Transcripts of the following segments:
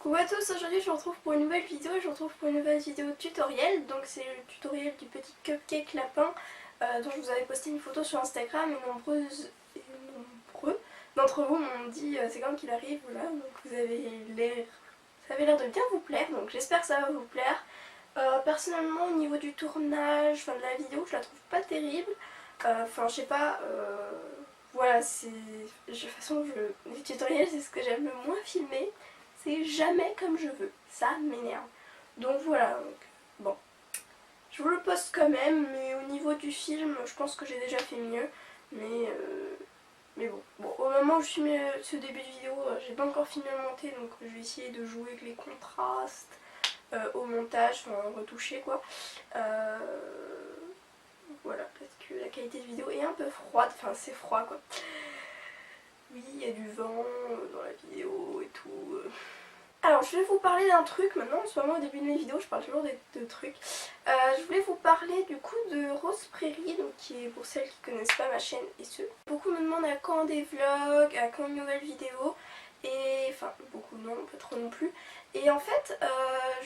Coucou à tous, aujourd'hui je vous retrouve pour une nouvelle vidéo et je vous retrouve pour une nouvelle vidéo tutoriel. Donc c'est le tutoriel du petit cupcake lapin dont je vous avais posté une photo sur Instagram et nombreux d'entre vous m'ont dit c'est quand qu'il arrive, voilà, donc ça avait l'air de bien vous plaire, donc j'espère que ça va vous plaire. Personnellement au niveau du tournage, de la vidéo, je la trouve pas terrible, je sais pas, voilà, de toute façon les tutoriels c'est ce que j'aime le moins filmer. C'est jamais comme je veux, ça m'énerve. Donc voilà, bon. Je vous le poste quand même, mais au niveau du film, je pense que j'ai déjà fait mieux. Mais bon, au moment où je filme ce début de vidéo, j'ai pas encore fini le monter, donc je vais essayer de jouer avec les contrastes au montage, retoucher quoi. Voilà, parce que la qualité de vidéo est un peu froide, c'est froid quoi. Oui, il y a du vent dans la vidéo et tout. Alors je vais vous parler d'un truc maintenant, en ce moment au début de mes vidéos je parle toujours de trucs. Je voulais vous parler du coup de Rose Prairie, donc qui est pour celles qui connaissent pas ma chaîne et ceux. Beaucoup me demandent à quand des vlogs, à quand une nouvelle vidéo, et enfin beaucoup non, pas trop non plus. Et en fait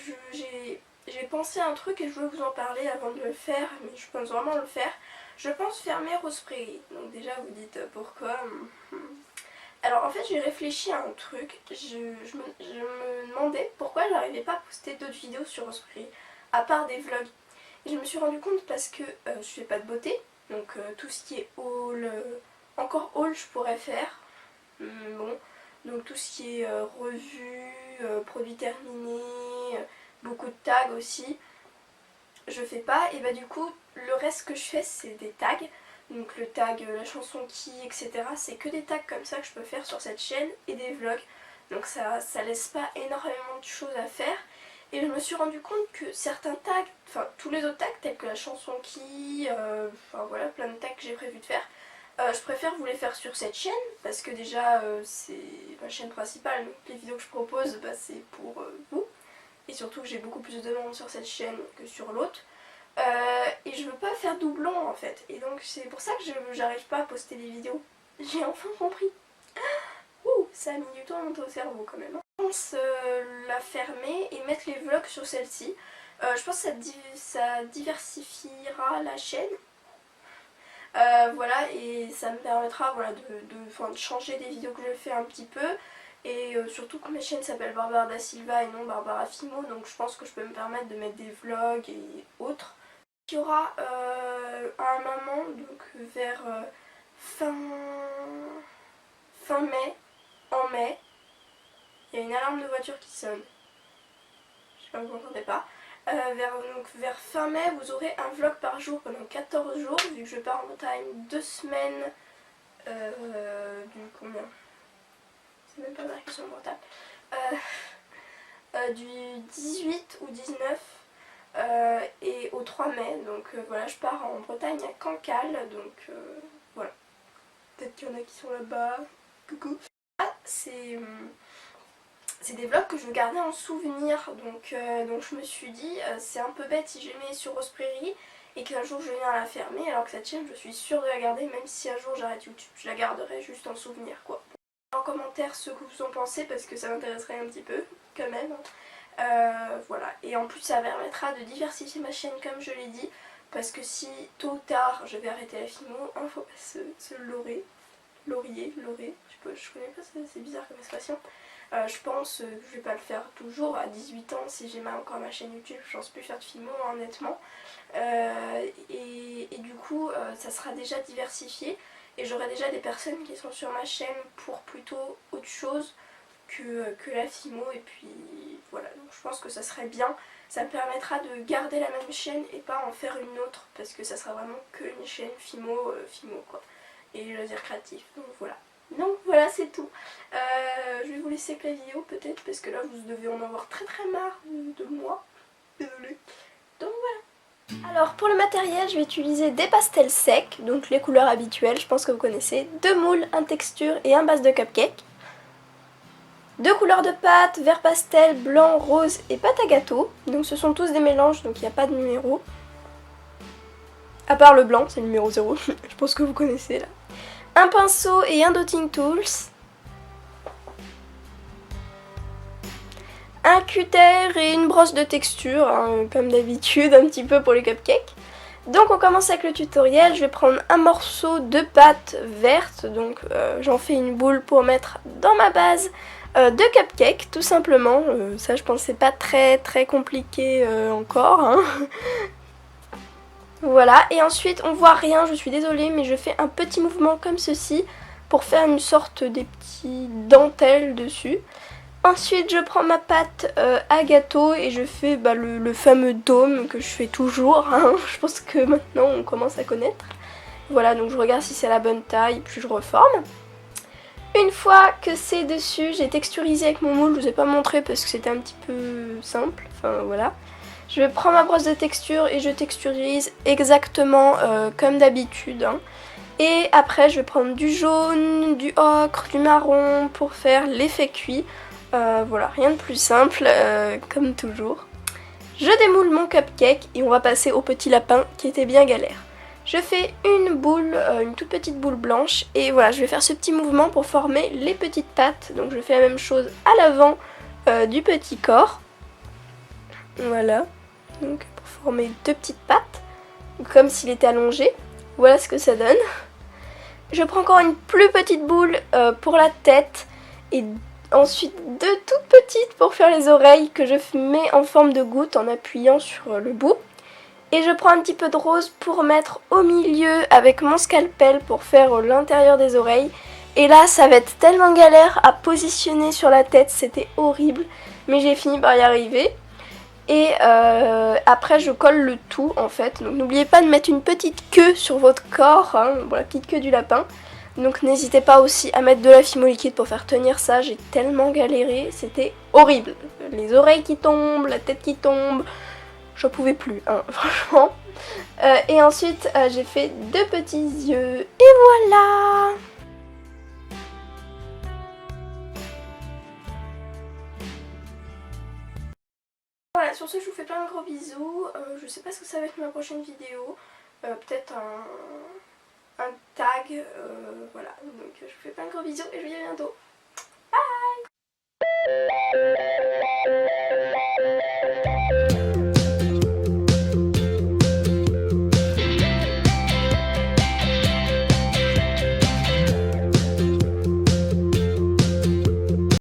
j'ai pensé à un truc et je voulais vous en parler avant de le faire, mais je pense vraiment le faire. Je pense fermer Rose Prairie, donc déjà vous dites pourquoi. Alors en fait j'ai réfléchi à un truc, je me demandais pourquoi j'arrivais pas à poster d'autres vidéos sur Rose Prairie, à part des vlogs. Et je me suis rendu compte parce que je fais pas de beauté, donc tout ce qui est haul, encore haul je pourrais faire, bon, donc tout ce qui est revue, produits terminés, beaucoup de tags aussi, je fais pas, et bah du coup le reste que je fais c'est des tags. Donc le tag, la chanson qui, etc. C'est que des tags comme ça que je peux faire sur cette chaîne et des vlogs. Donc ça laisse pas énormément de choses à faire. Et je me suis rendu compte que certains tags, enfin tous les autres tags tels que la chanson qui, voilà, plein de tags que j'ai prévu de faire. Je préfère vous les faire sur cette chaîne parce que déjà c'est ma chaîne principale. Donc les vidéos que je propose c'est pour vous. Et surtout que j'ai beaucoup plus de demandes sur cette chaîne que sur l'autre. Et je veux pas faire doublon en fait, et donc c'est pour ça que j'arrive pas à poster des vidéos. J'ai enfin compris. Ouh, ça a mis du temps à monter au cerveau quand même. Je pense la fermer et mettre les vlogs sur celle-ci. Je pense que ça diversifiera la chaîne. Voilà, et ça me permettra voilà, de changer des vidéos que je fais un petit peu. Et surtout que ma chaîne s'appelle Barbara Da Silva et non Barbara Fimo, donc je pense que je peux me permettre de mettre des vlogs et autres. Il y aura un moment, donc vers fin mai, en mai, il y a une alarme de voiture qui sonne. Je sais pas, vous n'entendez pas. Vers fin mai, vous aurez un vlog par jour pendant 14 jours, vu que je pars en Bretagne 2 semaines. Du combien? C'est même pas marqué sur mon portable. Du 18 ou 19 et au 3 mai, donc voilà, je pars en Bretagne à Cancale, donc voilà. Peut-être qu'il y en a qui sont là-bas. Coucou. C'est des vlogs que je veux garder en souvenir, donc je me suis dit c'est un peu bête si je les mets sur Rose Prairie et qu'un jour je viens à la fermer, alors que cette chaîne je suis sûre de la garder, même si un jour j'arrête YouTube, je la garderai juste en souvenir quoi. En commentaire ce que vous en pensez parce que ça m'intéresserait un petit peu quand même. Voilà, et en plus ça permettra de diversifier ma chaîne comme je l'ai dit, parce que si tôt ou tard je vais arrêter la filmo, faut pas se leurrer, je connais pas, c'est bizarre comme expression. Je pense que je vais pas le faire toujours à 18 ans si j'ai mal encore ma chaîne YouTube, je pense plus faire de filmo honnêtement. Et du coup ça sera déjà diversifié et j'aurai déjà des personnes qui sont sur ma chaîne pour plutôt autre chose que la filmo, et puis voilà, donc je pense que ça serait bien, ça me permettra de garder la même chaîne et pas en faire une autre parce que ça sera vraiment que une chaîne filmo quoi, et loisirs créatifs, donc voilà c'est tout. Je vais vous laisser avec la vidéo peut-être parce que là vous devez en avoir très marre de moi, désolée, donc voilà. Alors pour le matériel je vais utiliser des pastels secs, donc les couleurs habituelles, je pense que vous connaissez, 2 moules, un texture et un base de cupcake. 2 couleurs de pâte, vert pastel, blanc, rose et pâte à gâteau. Donc ce sont tous des mélanges, donc il n'y a pas de numéro. À part le blanc, c'est le numéro 0, je pense que vous connaissez là. Un pinceau et un dotting tools. un cutter et une brosse de texture, hein, comme d'habitude un petit peu pour les cupcakes. Donc on commence avec le tutoriel. Je vais prendre un morceau de pâte verte, donc j'en fais une boule pour mettre dans ma base de cupcake tout simplement. Ça je pense c'est pas très compliqué encore, hein. Voilà, et ensuite on voit rien, je suis désolée, mais je fais un petit mouvement comme ceci pour faire une sorte des petits dentelles dessus. Ensuite je prends ma pâte à gâteau et je fais le fameux dôme que je fais toujours, hein. Je pense que maintenant on commence à connaître. Voilà, donc je regarde si c'est la bonne taille, puis je reforme. Une fois que c'est dessus, j'ai texturisé avec mon moule, je vous ai pas montré parce que c'était un petit peu simple, enfin voilà. Je vais prendre ma brosse de texture et je texturise exactement comme d'habitude, hein. Et après je vais prendre du jaune, du ocre, du marron pour faire l'effet cuit. Voilà, rien de plus simple, comme toujours. Je démoule mon cupcake et on va passer au petit lapin qui était bien galère. Je fais une boule, une toute petite boule blanche et voilà, je vais faire ce petit mouvement pour former les petites pattes. Donc je fais la même chose à l'avant du petit corps. Voilà, donc pour former deux petites pattes, comme s'il était allongé. Voilà ce que ça donne. Je prends encore une plus petite boule pour la tête et ensuite deux toutes petites pour faire les oreilles que je mets en forme de goutte en appuyant sur le bout. Et je prends un petit peu de rose pour mettre au milieu avec mon scalpel pour faire l'intérieur des oreilles. Et là ça va être tellement galère à positionner sur la tête, c'était horrible. Mais j'ai fini par y arriver. Et après je colle le tout en fait. Donc n'oubliez pas de mettre une petite queue sur votre corps, hein, bon, la petite queue du lapin. Donc n'hésitez pas aussi à mettre de la Fimo liquide pour faire tenir ça, j'ai tellement galéré, c'était horrible. Les oreilles qui tombent, la tête qui tombe, j'en pouvais plus, hein, franchement. Et ensuite j'ai fait deux petits yeux et voilà. Voilà, sur ce je vous fais plein de gros bisous, je sais pas ce que ça va être ma prochaine vidéo, peut-être un tag, voilà, donc je vous fais plein de gros bisous et je vous dis à bientôt.